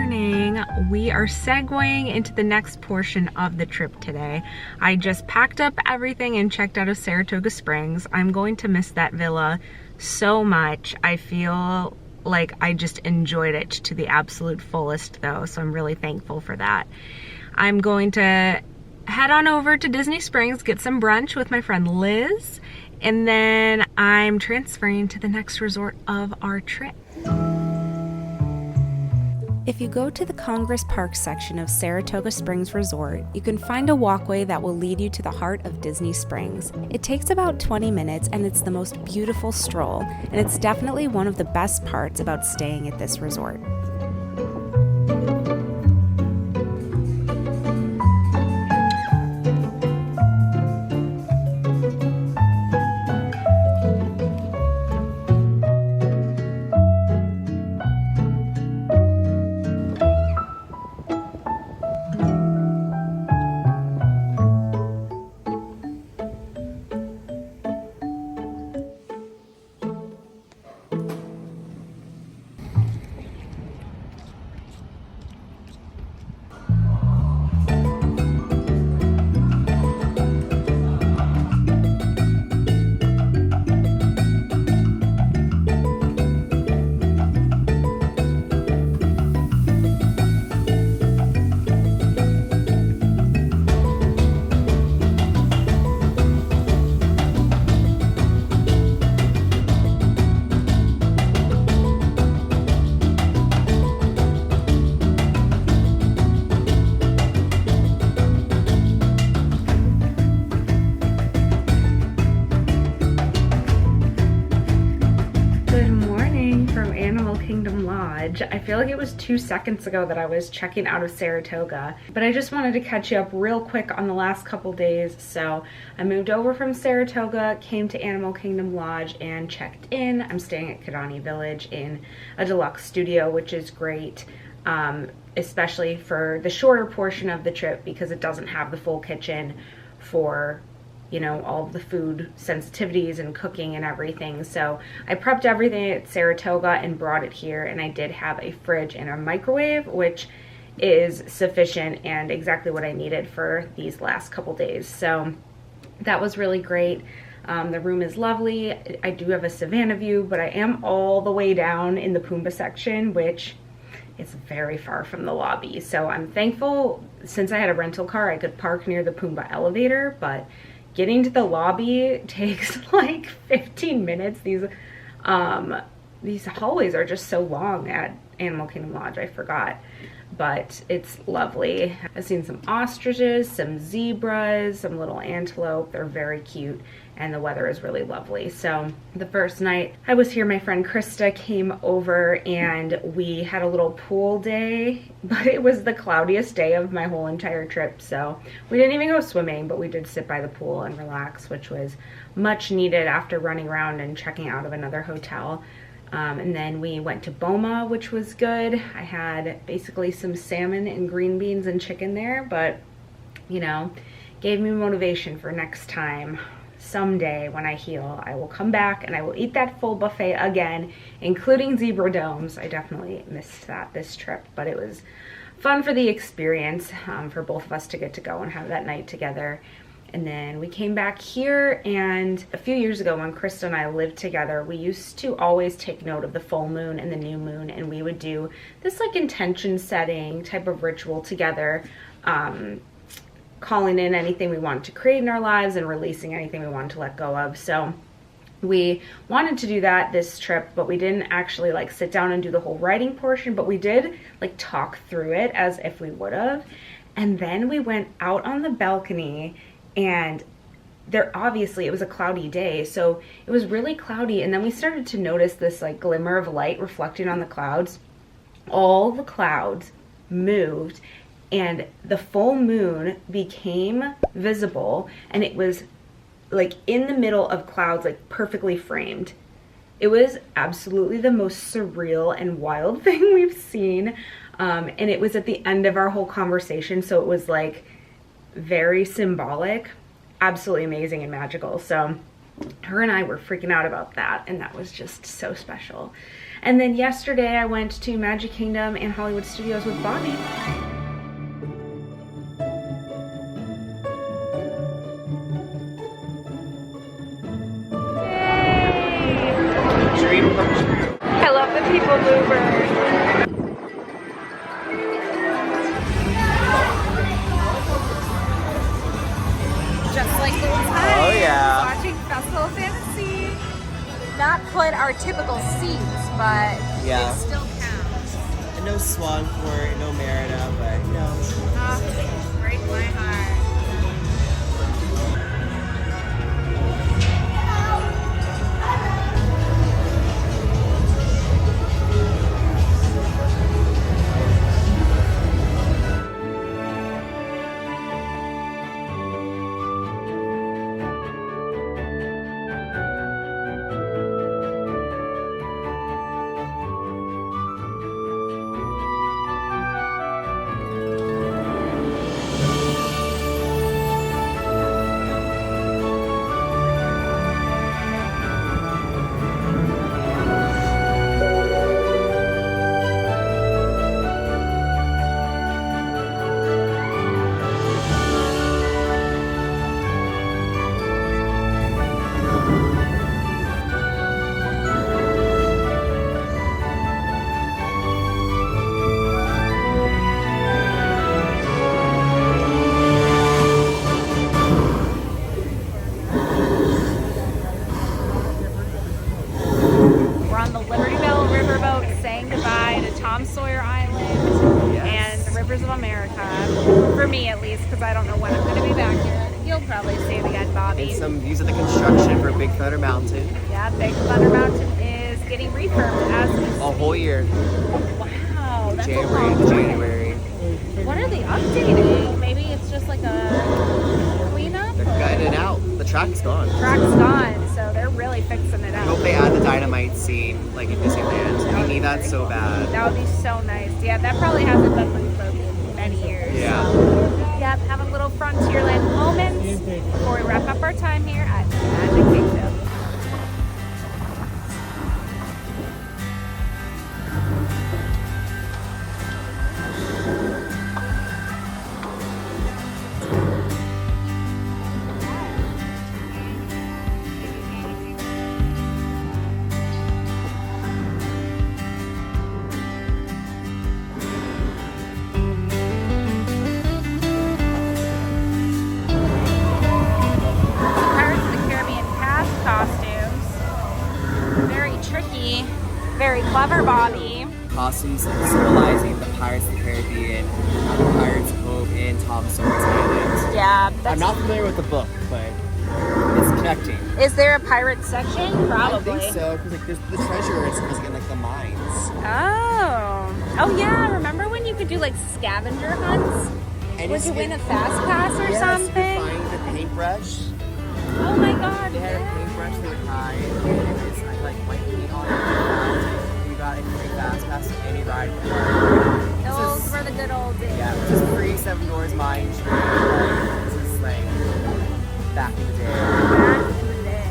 morning. We are segueing into the next portion of the trip today. I just packed up everything and checked out of Saratoga Springs. I'm going to miss that villa so much. I feel like I just enjoyed it to the absolute fullest though, so I'm really thankful for that. I'm going to head on over to Disney Springs, get some brunch with my friend Liz, and then I'm transferring to the next resort of our trip. If you go to the Congress Park section of Saratoga Springs Resort, you can find a walkway that will lead you to the heart of Disney Springs. It takes about 20 minutes and it's the most beautiful stroll, and it's definitely one of the best parts about staying at this resort. I feel like it was 2 seconds ago that I was checking out of Saratoga, but I just wanted to catch you up real quick on the last couple days. So I moved over from Saratoga, came to Animal Kingdom Lodge and checked in. I'm staying at Kidani Village in a deluxe studio, which is great, especially for the shorter portion of the trip because it doesn't have the full kitchen for, you know, all of the food sensitivities and cooking and everything. So I prepped everything at Saratoga and brought it here, and I did have a fridge and a microwave, which is sufficient and exactly what I needed for these last couple days. So that was really great. The room is lovely. I do have a Savannah view, but I am all the way down in the Pumbaa section, which is very far from the lobby. So I'm thankful, since I had a rental car, I could park near the Pumbaa elevator, but getting to the lobby takes like 15 minutes. These hallways are just so long at Animal Kingdom Lodge, I forgot. But it's lovely. I've seen some ostriches, some zebras, some little antelope. They're very cute, and the weather is really lovely. So the first night I was here, my friend Krista came over and we had a little pool day, but it was the cloudiest day of my whole entire trip. So we didn't even go swimming, but we did sit by the pool and relax, which was much needed after running around and checking out of another hotel. And then we went to Boma, which was good. I had basically some salmon and green beans and chicken there, but, you know, gave me motivation for next time. Someday when I heal, I will come back and I will eat that full buffet again, including zebra domes. I definitely missed that this trip, but it was fun for the experience, for both of us to get to go and have that night together. And then we came back here, and a few years ago when Krista and I lived together, we used to always take note of the full moon and the new moon, and we would do this like intention setting type of ritual together, calling in anything we wanted to create in our lives and releasing anything we wanted to let go of. So we wanted to do that this trip, but we didn't actually like sit down and do the whole writing portion, but we did like talk through it as if we would have. And then we went out on the balcony, and there, obviously it was a cloudy day, so it was really cloudy, and then we started to notice this like glimmer of light reflecting on the clouds. All the clouds moved and the full moon became visible, and it was like in the middle of clouds, like perfectly framed. It was absolutely the most surreal and wild thing we've seen, and it was at the end of our whole conversation, so it was like very symbolic, absolutely amazing and magical. So her and I were freaking out about that, and that was just so special. And then yesterday I went to Magic Kingdom and Hollywood Studios with Bonnie. Dream come true. I love the people mover. Just like old times. Oh yeah. Watching Festival Fantasy. Not put our typical seats, but Yeah. it still counts. And no Swan Court, no Merida, but no. Break my heart. For me at least, because I don't know when I'm going to be back here. You'll probably see it again, Bobby. And some views of the construction for Big Thunder Mountain. Yeah, Big Thunder Mountain is getting refurbed as we speak. A whole year. Wow, that's January a to long January. What are they updating? Maybe it's just like a cleanup? They're gutting it out. The track's gone. Track's gone, so they're really fixing it I up. hope they add the dynamite scene like in Disneyland. We need that so bad. That would be so nice. Yeah, that probably hasn't been refurbed in many years. Yeah. Yep, have a little Frontierland moment before we wrap up our time here at Magic Kingdom. Very clever, Bobby. Costumes symbolizing the Pirates of the Caribbean, the Pirates Cove, and Tom Sawyer's Island. Yeah, I'm not familiar with the book, but it's connecting. Is there a pirate section? Probably. I think so, because like, there's the treasure is in like the mines. Oh yeah. Remember when you could do like scavenger hunts? And Would you win a fast pass or something? You could find the paintbrush. Oh my God. They had a paintbrush they would hide, and it was like white paint on it. You got a free fast pass to any ride. Those were the good old days. Yeah, this is free 7 Doors Mine Train. Like, this is like back in the day. Back in the day.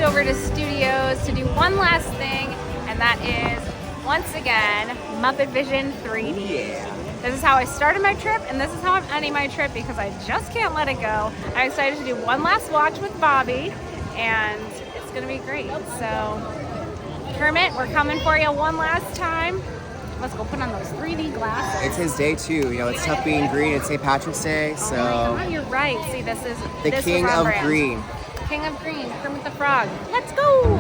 Over to Studios to do one last thing, and that is once again Muppet Vision 3D. Yeah. This is how I started my trip, and this is how I'm ending my trip because I just can't let it go. I'm excited to do one last watch with Bobby, and it's gonna be great. So Kermit, we're coming for you one last time. Let's go put on those 3D glasses. It's his day too. You know, it's tough being green. It's St. Patrick's Day, so. Oh my God, you're right. See, this is the king of brand. green. King of Green, Kermit the Frog. Let's go! Me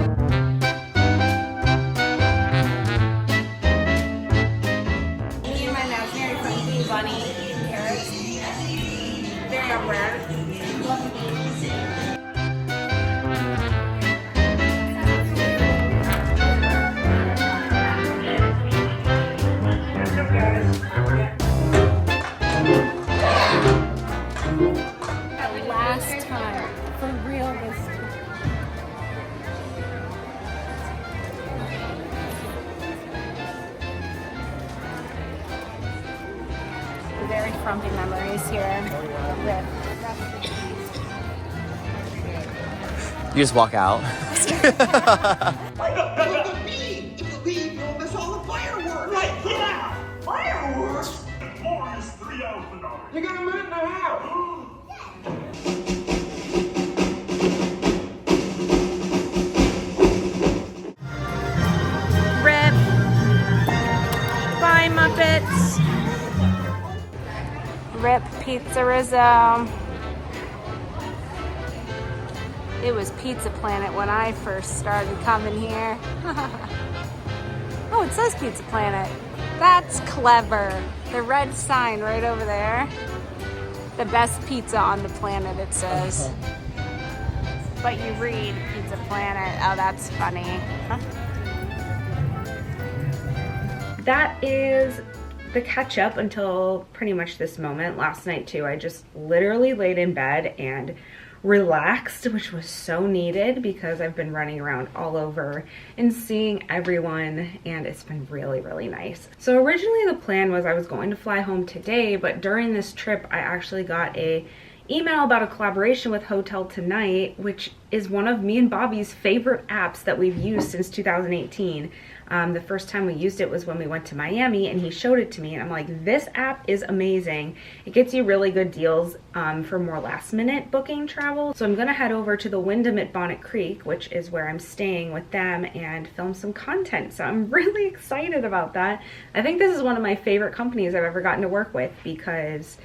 and my imaginary friend, Bunny, carrots. Very on brand. very frumpy memories here. Rip. You just walk out. You'll miss all the fireworks! Right, yeah! Fireworks? More is $3,000. You got a minute and a half! Rip. Bye, Muppets. Rip Pizzerizzo. It was Pizza Planet when I first started coming here. Oh, it says Pizza Planet. That's clever. The red sign right over there. The best pizza on the planet, it says. But you read Pizza Planet. Oh, that's funny. Huh? That is the catch up until pretty much this moment. Last night too, I just literally laid in bed and relaxed, which was so needed because I've been running around all over and seeing everyone, and it's been really, really nice. So originally the plan was I was going to fly home today, but during this trip I actually got a email about a collaboration with Hotel Tonight, which is one of me and Bobby's favorite apps that we've used since 2018. The first time we used it was when we went to Miami, and he showed it to me, and I'm like, this app is amazing. It gets you really good deals for more last minute booking travel. So I'm gonna head over to the Wyndham at Bonnet Creek, which is where I'm staying with them, and film some content. So I'm really excited about that. I think this is one of my favorite companies I've ever gotten to work with, because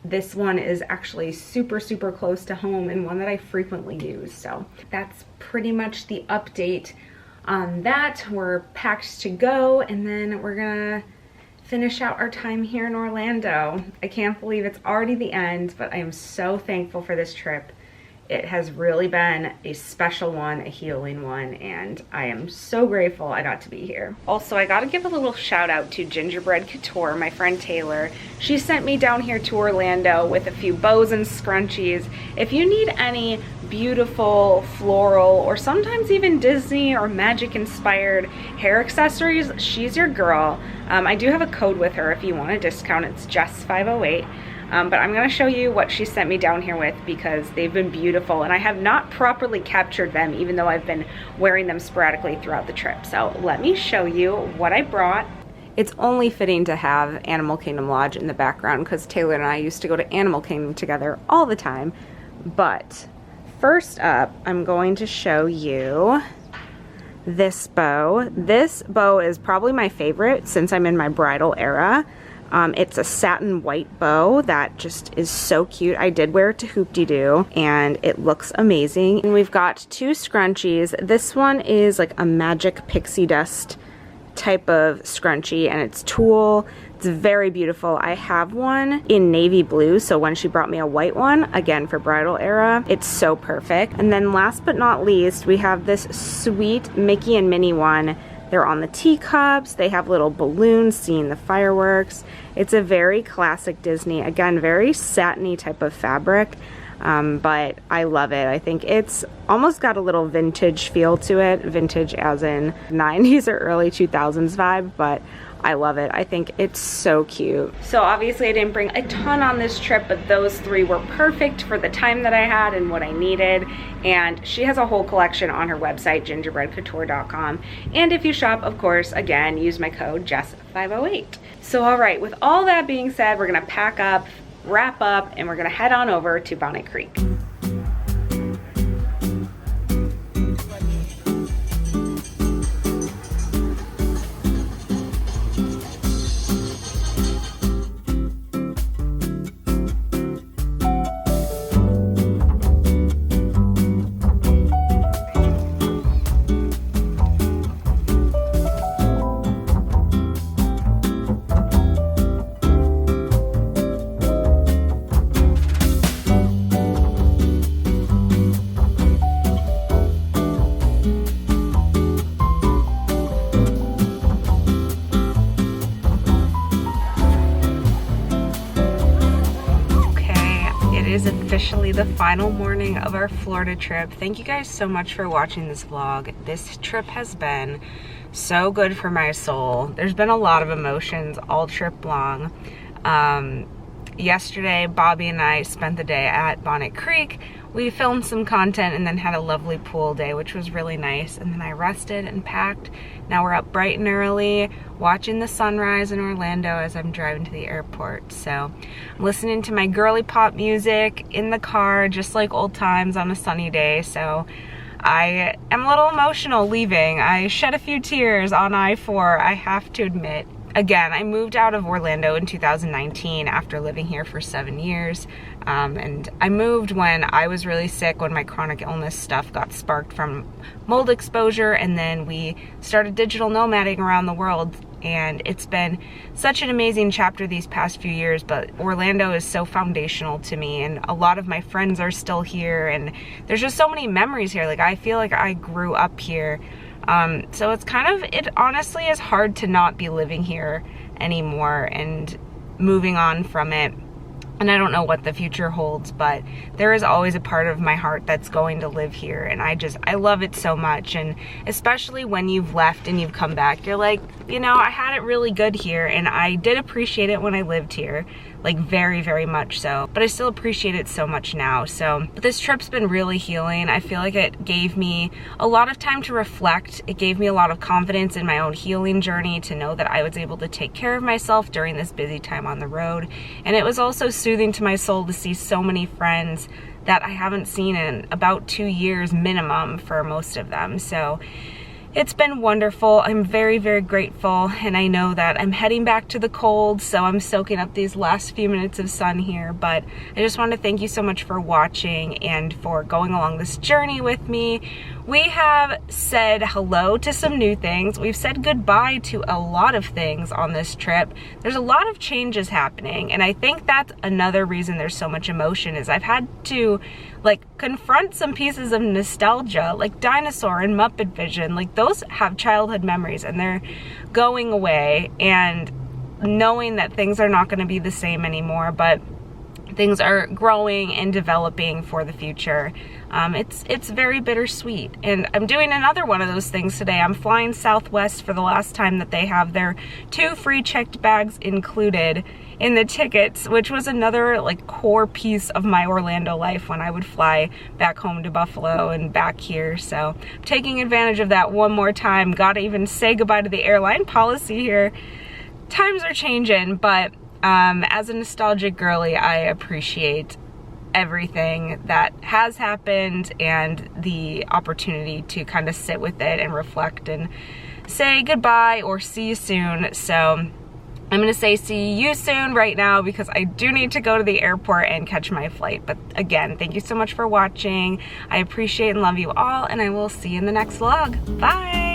this one is actually super, super close to home and one that I frequently use. So that's pretty much the update on that. We're packed to go, and then we're gonna finish out our time here in Orlando. I can't believe it's already the end, but I am so thankful for this trip. It has really been a special one, a healing one, and I am so grateful I got to be here. Also, I gotta give a little shout out to Gingerbread Couture, my friend Taylor. She sent me down here to Orlando with a few bows and scrunchies. If you need any beautiful floral or sometimes even Disney or magic inspired hair accessories, she's your girl. I do have a code with her if you want a discount. It's Jess508. But I'm going to show you what she sent me down here with, because they've been beautiful and I have not properly captured them, even though I've been wearing them sporadically throughout the trip. So let me show you what I brought. It's only fitting to have Animal Kingdom Lodge in the background because Taylor and I used to go to Animal Kingdom together all the time. But first up, I'm going to show you this bow. This bow is probably my favorite since I'm in my bridal era. It's a satin white bow that just is so cute. I did wear it to Hoop-Dee-Doo and it looks amazing. And we've got two scrunchies. This one is like a magic pixie dust type of scrunchie, and it's tulle. It's very beautiful. I have one in navy blue, so when she brought me a white one, again for bridal era, it's so perfect. And then last but not least, we have this sweet Mickey and Minnie one. They're on the teacups. They have little balloons seeing the fireworks. It's a very classic Disney, again, very satiny type of fabric, but I love it. I think it's almost got a little vintage feel to it, vintage as in 90s or early 2000s vibe, but I love it. I think it's so cute. So obviously I didn't bring a ton on this trip, but those three were perfect for the time that I had and what I needed. And she has a whole collection on her website, gingerbreadcouture.com. And if you shop, of course, again, use my code Jess508. So all right, with all that being said, we're gonna pack up, wrap up, and we're gonna head on over to Bonnet Creek. Officially the final morning of our Florida trip. Thank you guys so much for watching this vlog. This trip has been so good for my soul. There's been a lot of emotions all trip long. yesterday, Bobby and I spent the day at Bonnet Creek. We filmed some content and then had a lovely pool day, which was really nice. And then I rested and packed. Now we're up bright and early, watching the sunrise in Orlando as I'm driving to the airport. So I'm listening to my girly pop music in the car, just like old times on a sunny day. So I am a little emotional leaving. I shed a few tears on I-4, I have to admit. Again, I moved out of Orlando in 2019 after living here for 7 years. And I moved when I was really sick, when my chronic illness stuff got sparked from mold exposure, and then we started digital nomading around the world. And it's been such an amazing chapter these past few years, but Orlando is so foundational to me, and a lot of my friends are still here, and there's just so many memories here. Like, I feel like I grew up here. So it's it honestly is hard to not be living here anymore and moving on from it. And I don't know what the future holds, but there is always a part of my heart that's going to live here, and I love it so much. And especially when you've left and you've come back, you're like, you know, I had it really good here, and I did appreciate it when I lived here, like very, very much so, but I still appreciate it so much now. So, but this trip's been really healing. I feel like it gave me a lot of time to reflect. It gave me a lot of confidence in my own healing journey to know that I was able to take care of myself during this busy time on the road. And it was also soothing to my soul to see so many friends that I haven't seen in about 2 years minimum for most of them. So it's been wonderful. I'm very, very grateful, and I know that I'm heading back to the cold, so I'm soaking up these last few minutes of sun here. But I just want to thank you so much for watching and for going along this journey with me. We have said hello to some new things. We've said goodbye to a lot of things on this trip. There's a lot of changes happening, and I think that's another reason there's so much emotion, is I've had to confront some pieces of nostalgia, like Dinosaur and Muppet Vision. Like, those have childhood memories and they're going away, and knowing that things are not going to be the same anymore, but things are growing and developing for the future. It's very bittersweet. And I'm doing another one of those things today. I'm flying Southwest for the last time that they have their 2 free checked bags included in the tickets, which was another core piece of my Orlando life when I would fly back home to Buffalo and back here. So I'm taking advantage of that one more time. Gotta even say goodbye to the airline policy here. Times are changing, but as a nostalgic girly, I appreciate everything that has happened and the opportunity to kind of sit with it and reflect and say goodbye or see you soon. So I'm gonna say see you soon right now, because I do need to go to the airport and catch my flight. But again, thank you so much for watching. I appreciate and love you all, and I will see you in the next vlog. Bye!